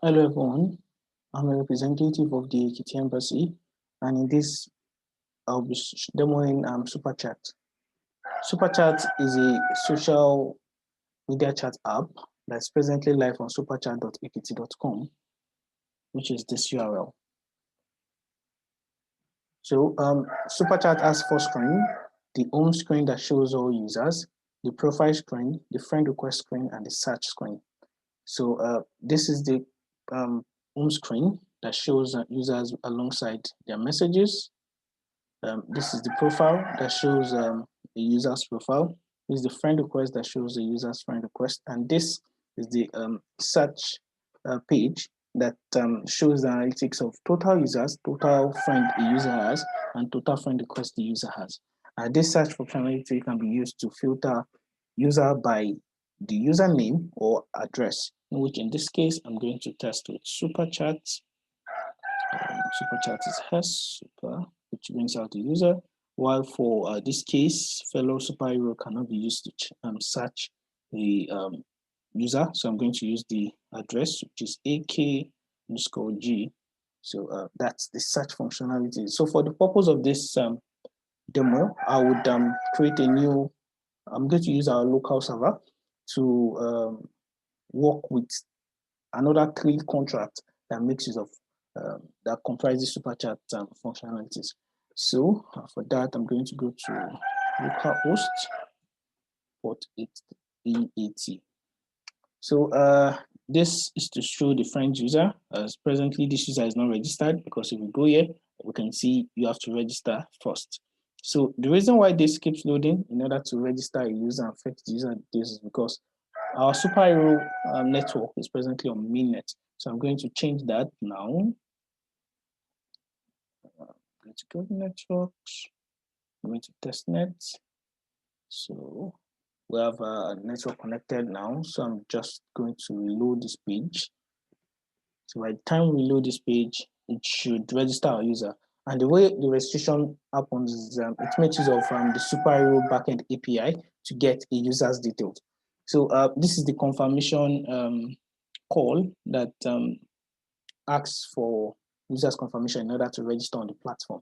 Hello everyone, I'm a representative of the Ekiti Embassy, and in this I'll be demoing Superchat. Superchat is a social media chat app that's presently live on superchat.aekiti.chain, which is this URL. So Superchat has four screens: the home screen that shows all users, the profile screen, the friend request screen, and the search screen. So this is the home screen that shows users alongside their messages. This is the profile that shows the user's profile. This is the friend request that shows the user's friend request. And this is the search page that shows the analytics of total users, total friend the user has, and total friend request the user has. This search functionality can be used to filter user by the username or address, which in this case, I'm going to test with Superchat. Superchat is has super, which brings out the user, while for this case, fellow superhero cannot be used to search the user. So I'm going to use the address, which is ak_g. So that's the search functionality. So for the purpose of this demo, I would create a new, I'm going to use our local server to work with another 3 contracts that makes use of that comprises Superchat functionalities. So for that, I'm going to go to localhost port 880. So this is to show the friend user. As presently, this user is not registered, because if we go here, we can see you have to register first. So the reason why this keeps loading in order to register a user and fetch the user details is because our superhero network is presently on mainnet. So I'm going to change that now. Going to go to networks. I'm going to testnet. So we have a network connected now. So I'm just going to reload this page. So by the time we load this page, it should register our user. And the way the registration happens is it makes use of the superhero backend API to get a user's details. So this is the confirmation call that asks for user's confirmation in order to register on the platform.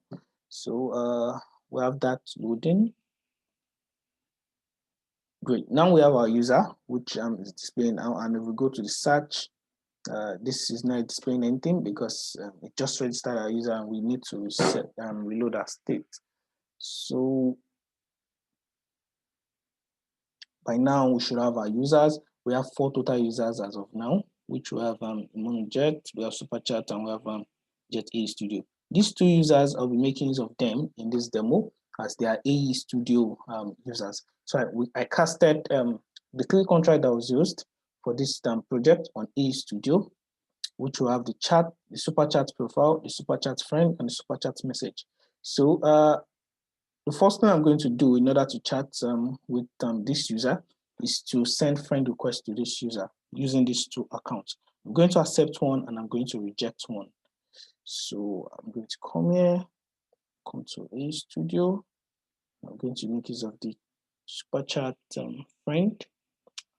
So we have that loading. Great. Now we have our user, which is displaying now. And if we go to the search, this is not displaying anything because it just registered our user, and we need to set, reload our state. So by now we should have our users. We have 4 total users as of now, which we have Jet, we have Superchat, and we have Jet AE Studio. These 2 users, I'll be making use of them in this demo as they are AE Studio users. So I casted the 3 contract that was used for this project on AE Studio, which will have the chat, the Superchat profile, the Superchat friend, and the Superchat message. So the first thing I'm going to do in order to chat with this user is to send friend request to this user using these 2 accounts. I'm going to accept one and I'm going to reject one. So I'm going to come here, come to AE Studio. I'm going to make use of the Superchat friend.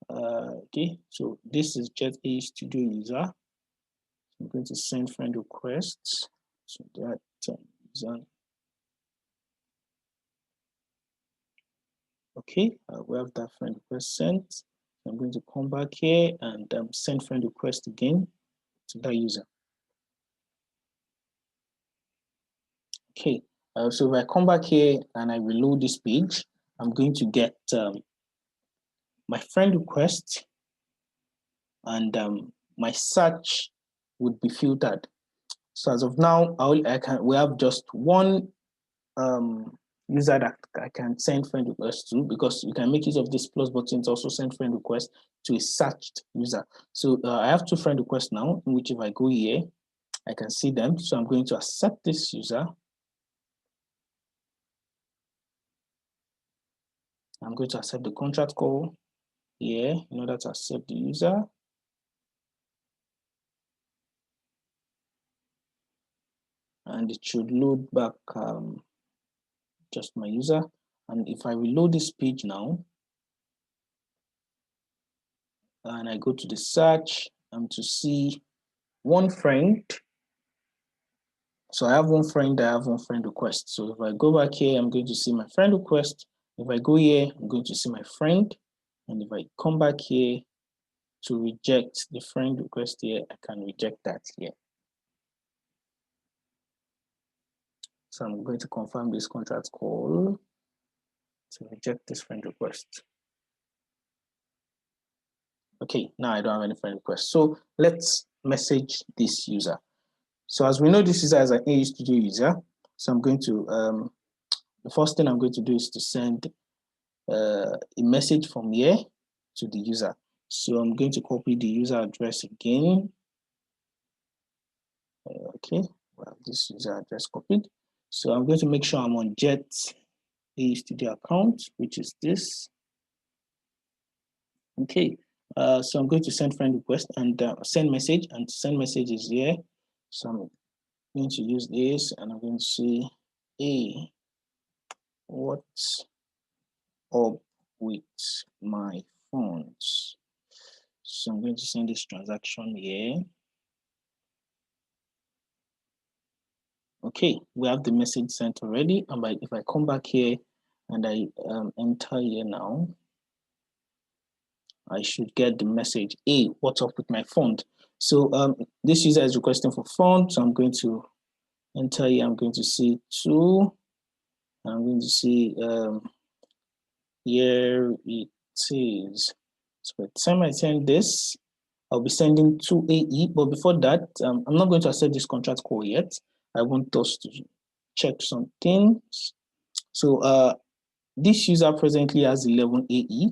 Okay, so this is Jet AE Studio user. I'm going to send friend requests to that user. Okay, we have that friend request sent. I'm going to come back here and send friend request again to that user. Okay, so if I come back here and I reload this page, I'm going to get my friend request, and my search would be filtered. So as of now, we have just one user that I can send friend request to, because you can make use of this plus button to also send friend request to a searched user. So I have 2 friend requests now, in which if I go here, I can see them. So I'm going to accept this user. I'm going to accept the contract call here in order to accept the user. And it should load back just my user. And if I reload this page now, and I go to the search to see one friend. So I have one friend, I have one friend request. So if I go back here, I'm going to see my friend request. If I go here, I'm going to see my friend. And if I come back here to reject the friend request here, I can reject that here. So I'm going to confirm this contract call to reject this friend request. Okay, now I don't have any friend request. So let's message this user. So as we know, this user is an AE Studio user. So I'm going to, the first thing I'm going to do is to send a message from here to the user. So I'm going to copy the user address again. Okay, well, this user address copied. So I'm going to make sure I'm on Jet AE Studio account, which is this. Okay, so I'm going to send friend request and send message, and send message is here. So I'm going to use this, and I'm going to say, hey, what's up with my funds? So I'm going to send this transaction here. Okay, we have the message sent already. And if I come back here and I enter here now, I should get the message, hey, what's up with my fund? So this user is requesting for fund. So I'm going to enter here. I'm going to see 2. I'm going to see here it is. So by the time I send this, I'll be sending to AE. But before that, I'm not going to accept this contract call yet. I want us to check some things. So this user presently has 11 AE,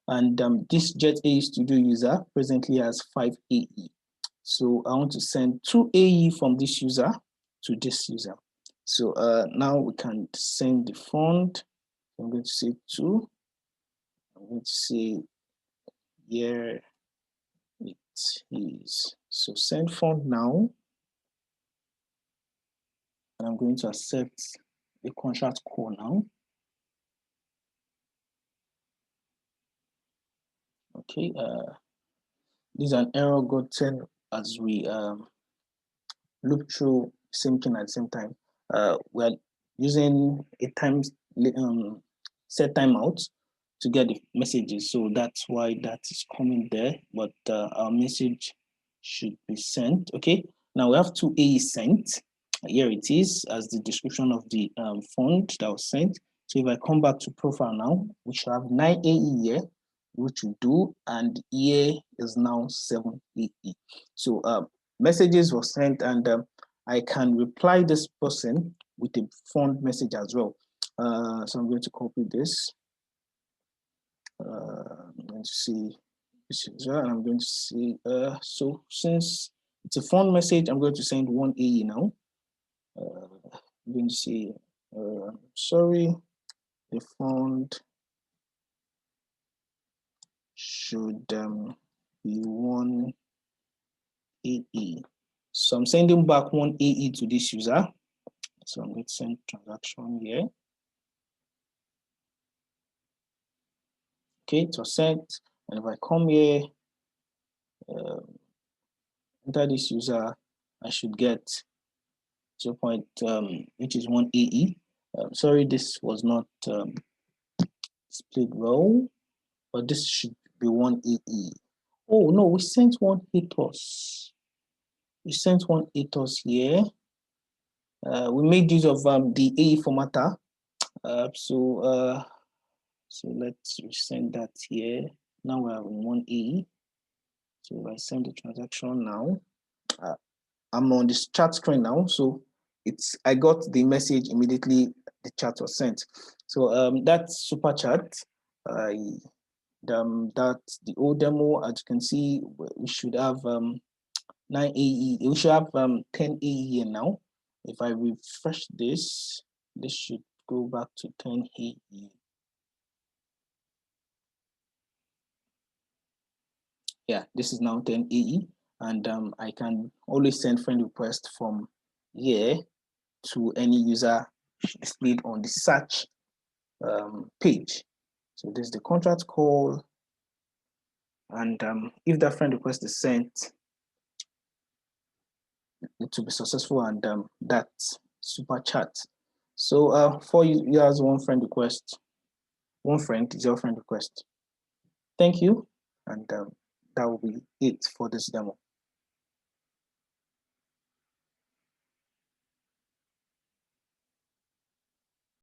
and this Jet AE Studio user presently has 5 AE. So I want to send 2 AE from this user to this user. So now we can send the fund. I'm going to say 2. I'm going to say here it is. So send fund now. And I'm going to accept the contract call now. Okay, this is an error gotten as we loop through same thing at the same time. We're using a set timeout to get the messages, so that's why that is coming there. But our message should be sent. Okay, now we have 2 AE sent. Here it is as the description of the fund that was sent. So if I come back to profile now, we should have 9 AE here, which we do, and here is now 7 AE. So messages were sent, and I can reply this person with a fund message as well. So I'm going to copy this. I'm going to see this user, and I'm going to see, so since it's a fund message, I'm going to send 1 AE now. I'm going to say, sorry, the fund should be 1 AE. So I'm sending back 1 AE to this user. So I'm going to send transaction here. Okay, it was sent. And if I come here, enter this user, I should get 0. Which is 1 AE. Sorry, this was not displayed well, but this should be 1 AE. Oh no, we sent 1 A plus. We sent 1 A plus here. We made use of the AE formatter. So let's resend that here. Now we have 1 AE. So if I send the transaction now, I'm on this chat screen now. So I got the message immediately the chat was sent. So that's super chat. That's the old demo. As you can see, we should have 9 AE. We should have 10 AE here now. If I refresh this, this should go back to 10 AE. Yeah, this is now 10 AE, and I can always send friend request from here to any user displayed on the search page. So this is the contract call, and if that friend request is sent, it will be successful, and that's super chat. So for you has one friend request. One friend is your friend request. Thank you, and that will be it for this demo.